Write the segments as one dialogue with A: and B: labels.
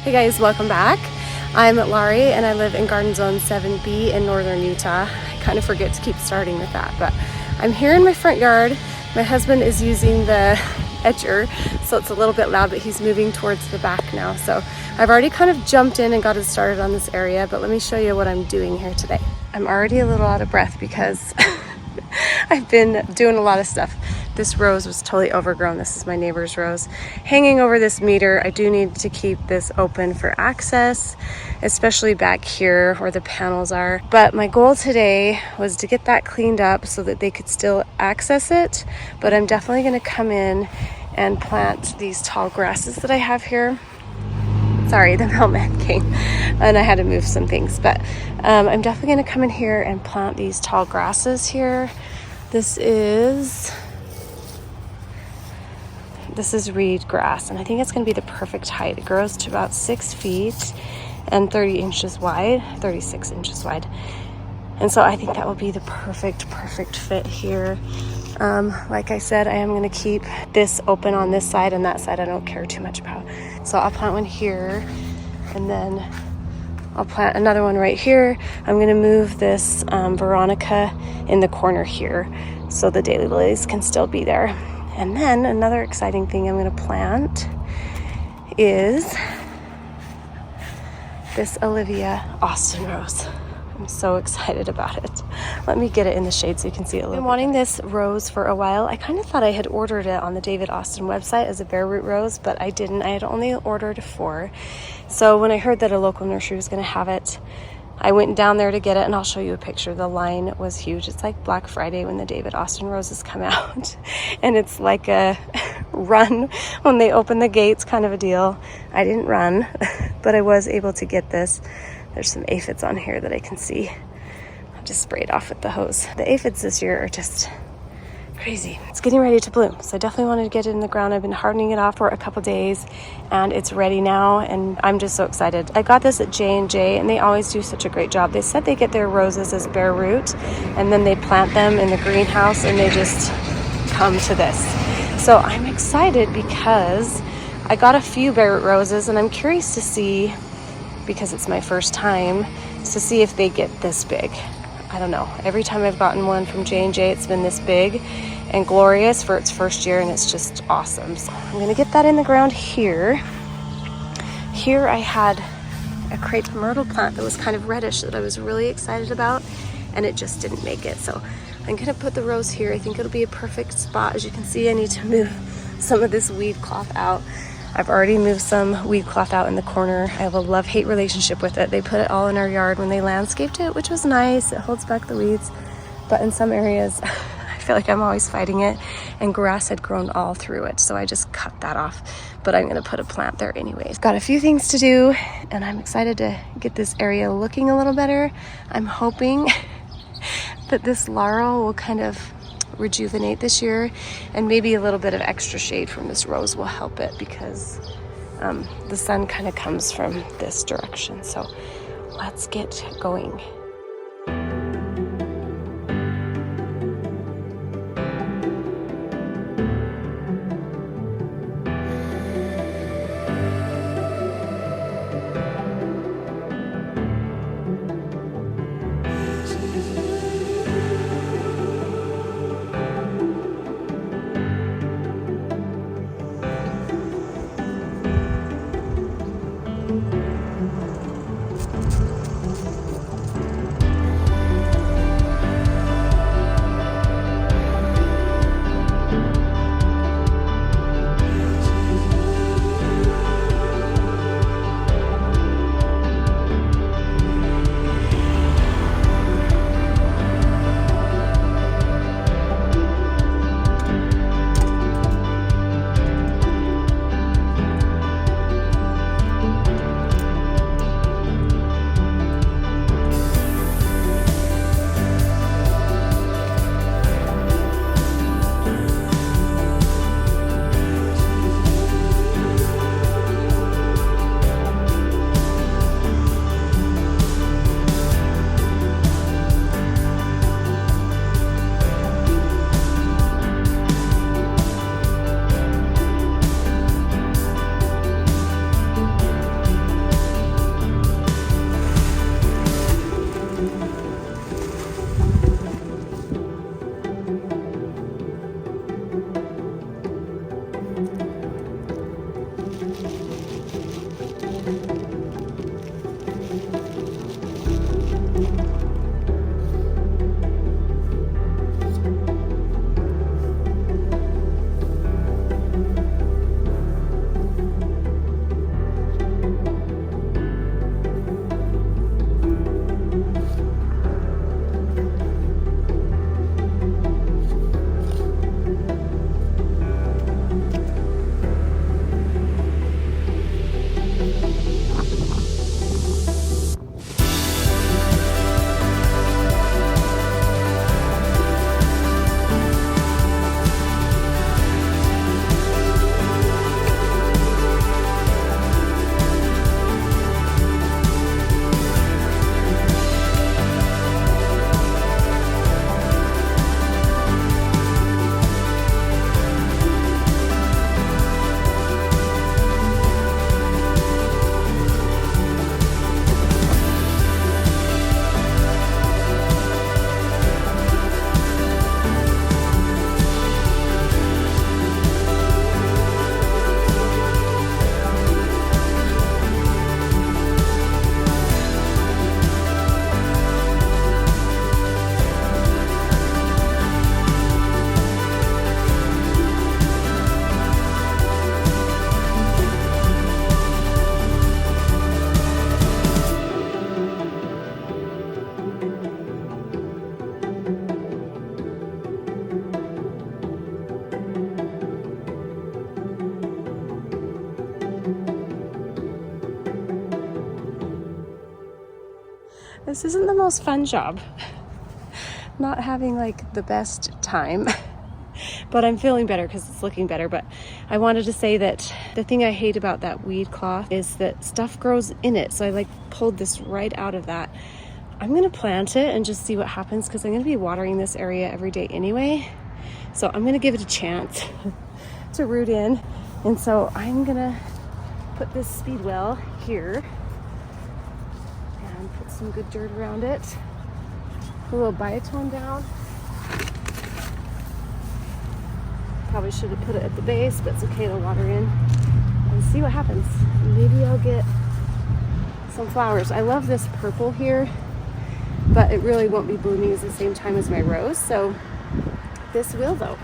A: Hey guys, welcome back. I'm Laurie and I live in Garden Zone 7B in northern Utah. I kind of forget to keep starting with that, but I'm here in my front yard. My husband is using the edger, so it's a little bit loud, but he's moving towards the back now. So I've already kind of jumped in and got it started on this area, but let me show you what I'm doing here today. I'm already a little out of breath because I've been doing a lot of stuff. This rose was totally overgrown. This is my neighbor's rose. Hanging over this meter, I do need to keep this open for access, especially back here where the panels are. But my goal today was to get that cleaned up so that they could still access it. But I'm definitely gonna come in and plant these tall grasses that I have here. Sorry, the mailman came and I had to move some things. But I'm definitely gonna come in here and plant these tall grasses here. This is reed grass, and I think it's going to be the perfect height. It grows to about 6 feet and 30 inches wide, 36 inches wide. And so I think that will be the perfect fit here. Like I said, I am going to keep this open on this side, and that side I don't care too much about. So I'll plant one here, and then I'll plant another one right here. I'm going to move this Veronica in the corner here so the daylilies can still be there. And then another exciting thing I'm going to plant is this Oliva Austin Rose. I'm so excited about it. Let me get it in the shade so you can see it a little bit. I've been wanting this rose for a while. I kind of thought I had ordered it on the David Austin website as a bare root rose, but I didn't. I had only ordered 4. So when I heard that a local nursery was going to have it, I went down there to get it, and I'll show you a picture. The line was huge. It's like Black Friday when the David Austin roses come out. And it's like a run when they open the gates kind of a deal. I didn't run, but I was able to get this. There's some aphids on here that I can see. I'll just spray it off with the hose. The aphids this year are just crazy. It's getting ready to bloom, so I definitely wanted to get it in the ground. I've been hardening it off for a couple days, and it's ready now, and I'm just so excited. I got this at J&J, and they always do such a great job. They said they get their roses as bare root, and then they plant them in the greenhouse, and they just come to this. So I'm excited because I got a few bare root roses, and I'm curious to see, because it's my first time, to see if they get this big. I don't know. Every time I've gotten one from J&J, it's been this big and glorious for its first year, and it's just awesome. So I'm going to get that in the ground here. Here I had a crepe myrtle plant that was kind of reddish that I was really excited about, and it just didn't make it. So I'm going to put the rose here. I think it'll be a perfect spot. As you can see, I need to move some of this weed cloth out. I've already moved some weed cloth out in the corner. I have a love-hate relationship with it. They put it all in our yard when they landscaped it, which was nice. It holds back the weeds. But in some areas, I feel like I'm always fighting it, and grass had grown all through it. So I just cut that off. But I'm going to put a plant there anyways. Got a few things to do, and I'm excited to get this area looking a little better. I'm hoping that this laurel will kind of rejuvenate this year, and maybe a little bit of extra shade from this rose will help it, because the sun kind of comes from this direction. So let's get going. This isn't the most fun job. Not having like the best time, but I'm feeling better because it's looking better. But I wanted to say that the thing I hate about that weed cloth is that stuff grows in it. So I like pulled this right out of that. I'm gonna plant it and just see what happens because I'm gonna be watering this area every day anyway. So I'm gonna give it a chance to root in. And so I'm gonna put this speedwell here and put some good dirt around it. A little biotone down. Probably should have put it at the base, but it's okay to water in and see what happens. Maybe I'll get some flowers. I love this purple here, but it really won't be blooming at the same time as my rose. So this will though.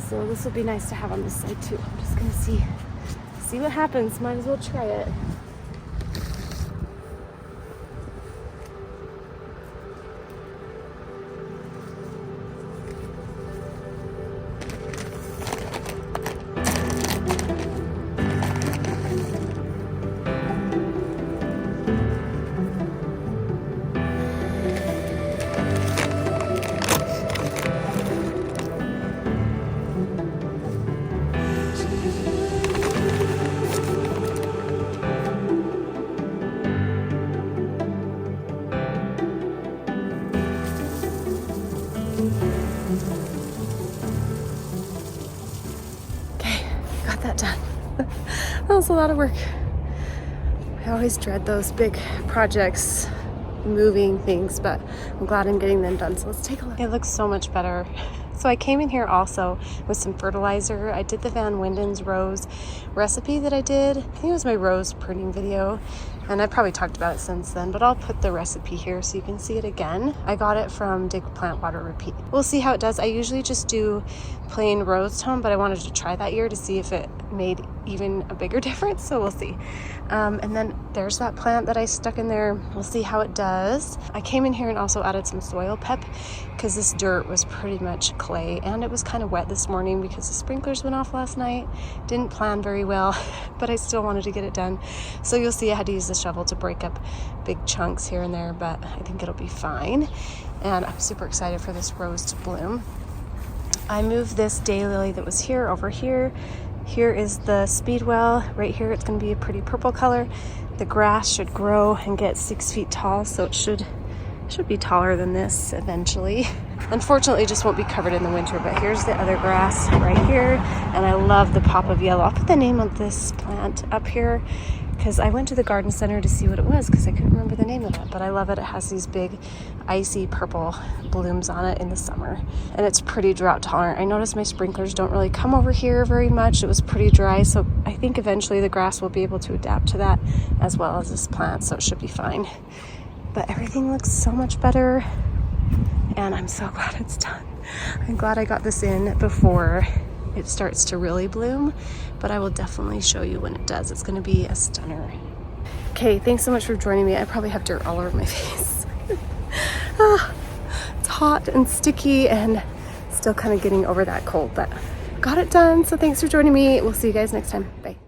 A: So this will be nice to have on this side too. I'm just gonna see what happens. Might as well try it. That done. That was a lot of work. I always dread those big projects, moving things, but I'm glad I'm getting them done. So let's take a look. It looks so much better. So I came in here also with some fertilizer. I did the Van Winden's rose recipe that I did. I think it was my rose pruning video, and I probably talked about it since then, but I'll put the recipe here so you can see it again. I got it from Dig, Plant, Water, Repeat. We'll see how it does. I usually just do plain rose tone, but I wanted to try that year to see if it made even a bigger difference, so we'll see. And then there's that plant that I stuck in there. We'll see how it does. I came in here and also added some soil pep because this dirt was pretty much clay, and it was kind of wet this morning because the sprinklers went off last night. Didn't plan very well, but I still wanted to get it done. So you'll see I had to use the shovel to break up big chunks here and there, but I think it'll be fine. And I'm super excited for this rose to bloom. I moved this daylily that was here over here. Here is the speedwell. Right here it's going to be a pretty purple color. The grass should grow and get 6 feet tall, so it should be taller than this eventually. Unfortunately, it just won't be covered in the winter, but here's the other grass right here, and I love the pop of yellow. I'll put the name of this plant up here because I went to the garden center to see what it was because I couldn't remember the name of it, but I love it. It has these big icy purple blooms on it in the summer, and it's pretty drought tolerant. I noticed my sprinklers don't really come over here very much. It was pretty dry, so I think eventually the grass will be able to adapt to that as well as this plant, so it should be fine. But everything looks so much better, and I'm so glad it's done. I'm glad I got this in before it starts to really bloom, but I will definitely show you when it does. It's going to be a stunner. Okay, thanks so much for joining me. I probably have dirt all over my face. It's hot and sticky and still kind of getting over that cold, but got it done. So thanks for joining me. We'll see you guys next time. Bye.